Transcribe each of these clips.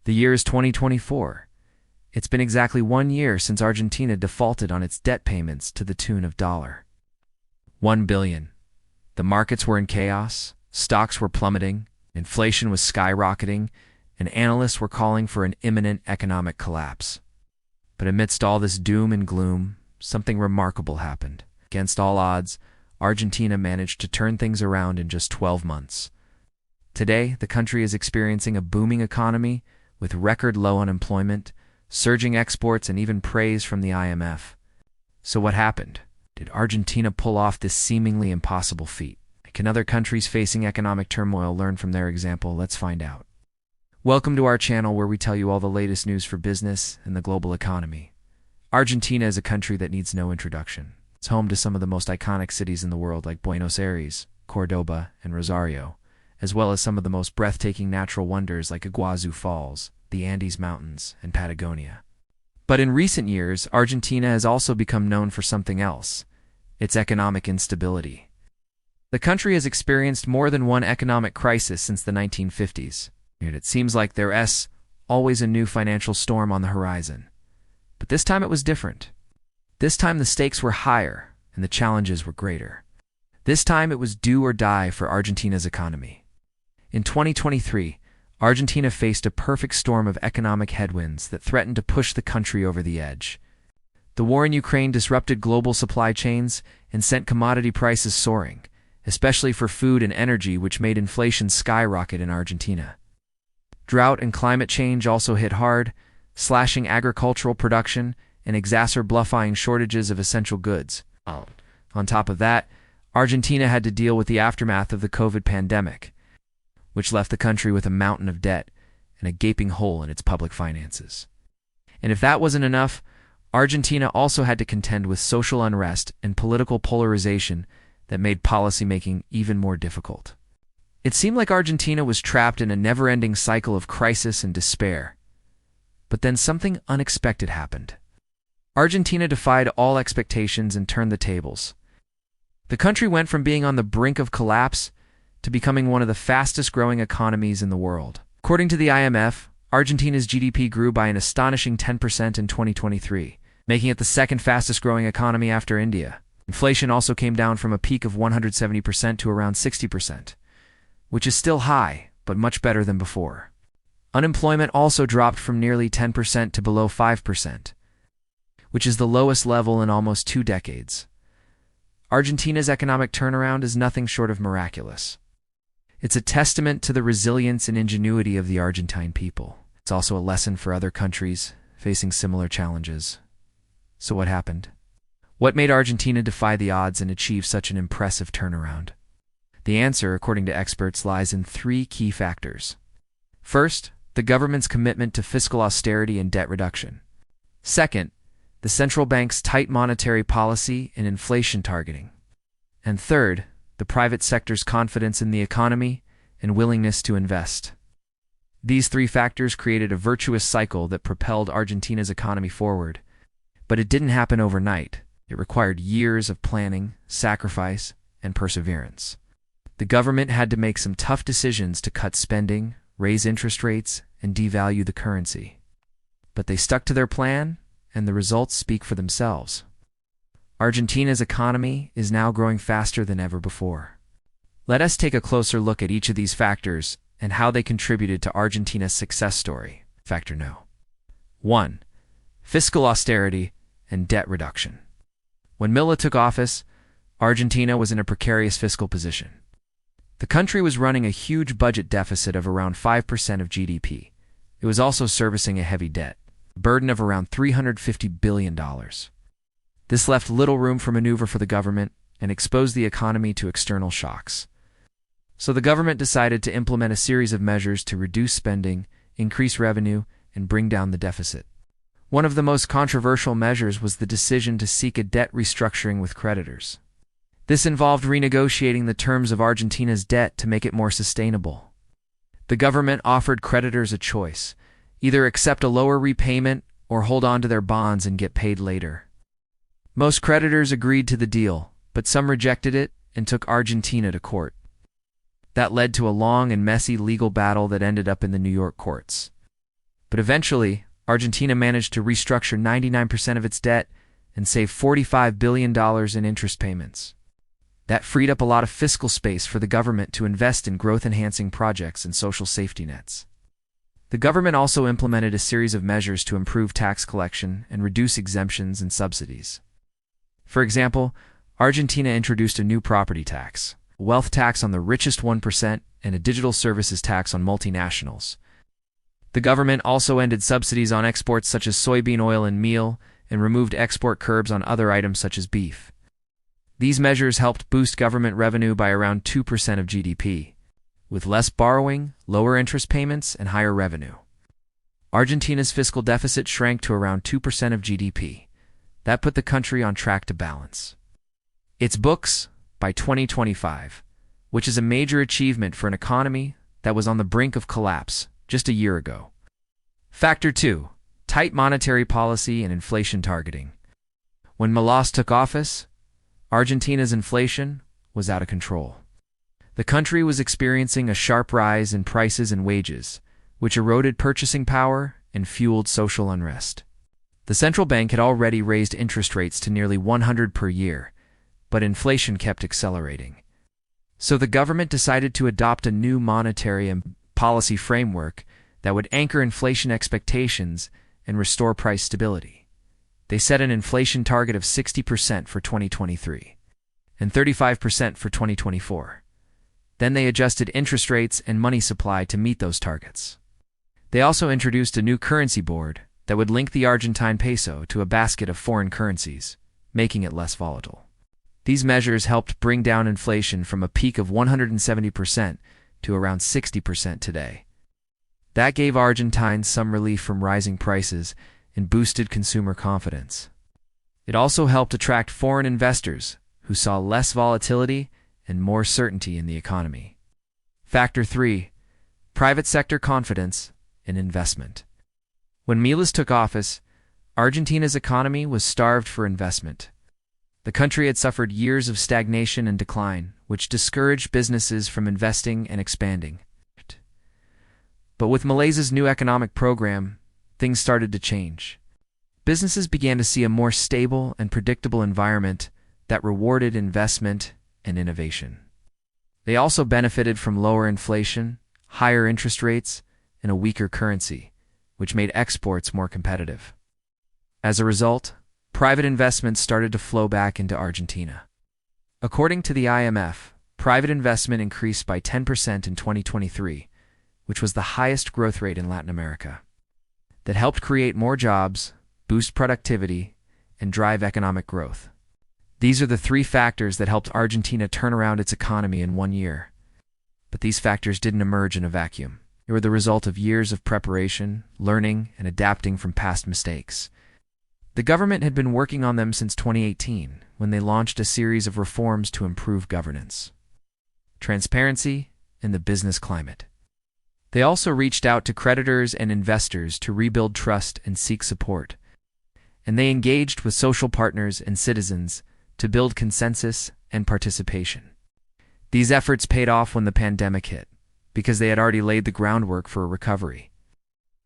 The year is 2024. It's been exactly 1 year since Argentina defaulted on its debt payments to the tune of $1 billion. The markets were in chaos, stocks were plummeting, inflation was skyrocketing, and analysts were calling for an imminent economic collapse. But amidst all this doom and gloom, something remarkable happened. Against all odds, Argentina managed to turn things around in just 12 months. Today, the country is experiencing a booming economy with record low unemployment, surging exports, and even praise from the IMF. So what happened? Did Argentina pull off this seemingly impossible feat? Can other countries facing economic turmoil learn from their example? Let's find out. Welcome to our channel where we tell you all the latest news for business and the global economy. Argentina is a country that needs no introduction. It's home to some of the most iconic cities in the world like Buenos Aires, Cordoba, and Rosario, as well as some of the most breathtaking natural wonders like Iguazu Falls, the Andes Mountains, and Patagonia. But in recent years, Argentina has also become known for something else: its economic instability. The country has experienced more than one economic crisis since the 1950s, and it seems like there's always a new financial storm on the horizon. But this time it was different. This time the stakes were higher and the challenges were greater. This time it was do or die for Argentina's economy. In 2023, Argentina faced a perfect storm of economic headwinds that threatened to push the country over the edge. The war in Ukraine disrupted global supply chains and sent commodity prices soaring, especially for food and energy, which made inflation skyrocket in Argentina. Drought and climate change also hit hard, slashing agricultural production and exacerbating shortages of essential goods. On top of that, Argentina had to deal with the aftermath of the COVID pandemic, which left the country with a mountain of debt and a gaping hole in its public finances. And if that wasn't enough, Argentina also had to contend with social unrest and political polarization that made policymaking even more difficult. It seemed like Argentina was trapped in a never-ending cycle of crisis and despair. But then something unexpected happened. Argentina defied all expectations and turned the tables. The country went from being on the brink of collapse to becoming one of the fastest-growing economies in the world. According to the IMF, Argentina's GDP grew by an astonishing 10% in 2023, making it the second fastest-growing economy after India. Inflation also came down from a peak of 170% to around 60%, which is still high, but much better than before. Unemployment also dropped from nearly 10% to below 5%, which is the lowest level in almost 2 decades. Argentina's economic turnaround is nothing short of miraculous. It's a testament to the resilience and ingenuity of the Argentine people. It's also a lesson for other countries facing similar challenges. So what happened? What made Argentina defy the odds and achieve such an impressive turnaround? The answer, according to experts, lies in 3 key factors. First, the government's commitment to fiscal austerity and debt reduction. Second, the central bank's tight monetary policy and inflation targeting. And third, the private sector's confidence in the economy and willingness to invest. These 3 factors created a virtuous cycle that propelled Argentina's economy forward. But it didn't happen overnight. It required years of planning, sacrifice, and perseverance. The government had to make some tough decisions to cut spending, raise interest rates, and devalue the currency. But they stuck to their plan, and the results speak for themselves. Argentina's economy is now growing faster than ever before. Let us take a closer look at each of these factors and how they contributed to Argentina's success story. Factor No. 1. Fiscal austerity and debt reduction. When Milei took office, Argentina was in a precarious fiscal position. The country was running a huge budget deficit of around 5% of GDP. It was also servicing a heavy debt, a burden of around $350 billion. This left little room for maneuver for the government and exposed the economy to external shocks. So the government decided to implement a series of measures to reduce spending, increase revenue, and bring down the deficit. One of the most controversial measures was the decision to seek a debt restructuring with creditors. This involved renegotiating the terms of Argentina's debt to make it more sustainable. The government offered creditors a choice: either accept a lower repayment or hold on to their bonds and get paid later. Most creditors agreed to the deal, but some rejected it and took Argentina to court. That led to a long and messy legal battle that ended up in the New York courts. But eventually, Argentina managed to restructure 99% of its debt and save $45 billion in interest payments. That freed up a lot of fiscal space for the government to invest in growth-enhancing projects and social safety nets. The government also implemented a series of measures to improve tax collection and reduce exemptions and subsidies. For example, Argentina introduced a new property tax, a wealth tax on the richest 1%, and a digital services tax on multinationals. The government also ended subsidies on exports such as soybean oil and meal, and removed export curbs on other items such as beef. These measures helped boost government revenue by around 2% of GDP, with less borrowing, lower interest payments, and higher revenue. Argentina's fiscal deficit shrank to around 2% of GDP. That put the country on track to balance its books by 2025, which is a major achievement for an economy that was on the brink of collapse just a year ago. Factor 2. Tight monetary policy and inflation targeting. When Milei took office, Argentina's inflation was out of control. The country was experiencing a sharp rise in prices and wages, which eroded purchasing power and fueled social unrest. The central bank had already raised interest rates to nearly 100 per year, but inflation kept accelerating. So the government decided to adopt a new monetary and policy framework that would anchor inflation expectations and restore price stability. They set an inflation target of 60% for 2023 and 35% for 2024. Then they adjusted interest rates and money supply to meet those targets. They also introduced a new currency board that would link the Argentine peso to a basket of foreign currencies, making it less volatile. These measures helped bring down inflation from a peak of 170% to around 60% today. That gave Argentines some relief from rising prices and boosted consumer confidence. It also helped attract foreign investors who saw less volatility and more certainty in the economy. Factor 3. Private sector confidence and investment. When Milei took office, Argentina's economy was starved for investment. The country had suffered years of stagnation and decline, which discouraged businesses from investing and expanding. But with Milei's new economic program, things started to change. Businesses began to see a more stable and predictable environment that rewarded investment and innovation. They also benefited from lower inflation, higher interest rates, and a weaker currency, which made exports more competitive. As a result, private investments started to flow back into Argentina. According to the IMF, private investment increased by 10% in 2023, which was the highest growth rate in Latin America. That helped create more jobs, boost productivity, and drive economic growth. These are the three factors that helped Argentina turn around its economy in 1 year. But these factors didn't emerge in a vacuum. They were the result of years of preparation, learning, and adapting from past mistakes. The government had been working on them since 2018, when they launched a series of reforms to improve governance, transparency, and the business climate. They also reached out to creditors and investors to rebuild trust and seek support. And they engaged with social partners and citizens to build consensus and participation. These efforts paid off when the pandemic hit, because they had already laid the groundwork for a recovery.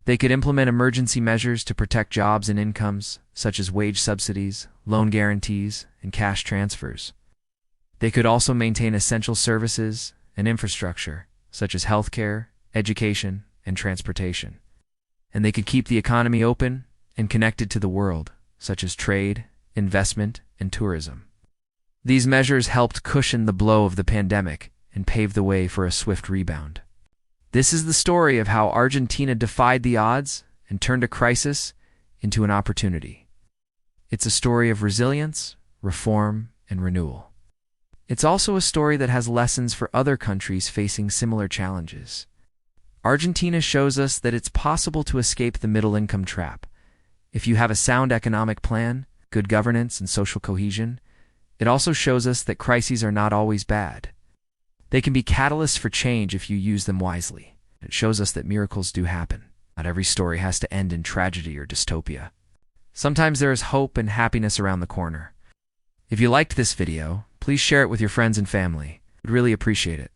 They could implement emergency measures to protect jobs and incomes, such as wage subsidies, loan guarantees, and cash transfers. They could also maintain essential services and infrastructure, such as healthcare, education, and transportation. And they could keep the economy open and connected to the world, such as trade, investment, and tourism. These measures helped cushion the blow of the pandemic and pave the way for a swift rebound. This is the story of how Argentina defied the odds and turned a crisis into an opportunity. It's a story of resilience, reform, and renewal. It's also a story that has lessons for other countries facing similar challenges. Argentina shows us that it's possible to escape the middle-income trap. If you have a sound economic plan, good governance, and social cohesion, it also shows us that crises are not always bad. They can be catalysts for change if you use them wisely. It shows us that miracles do happen. Not every story has to end in tragedy or dystopia. Sometimes there is hope and happiness around the corner. If you liked this video, please share it with your friends and family. We'd really appreciate it.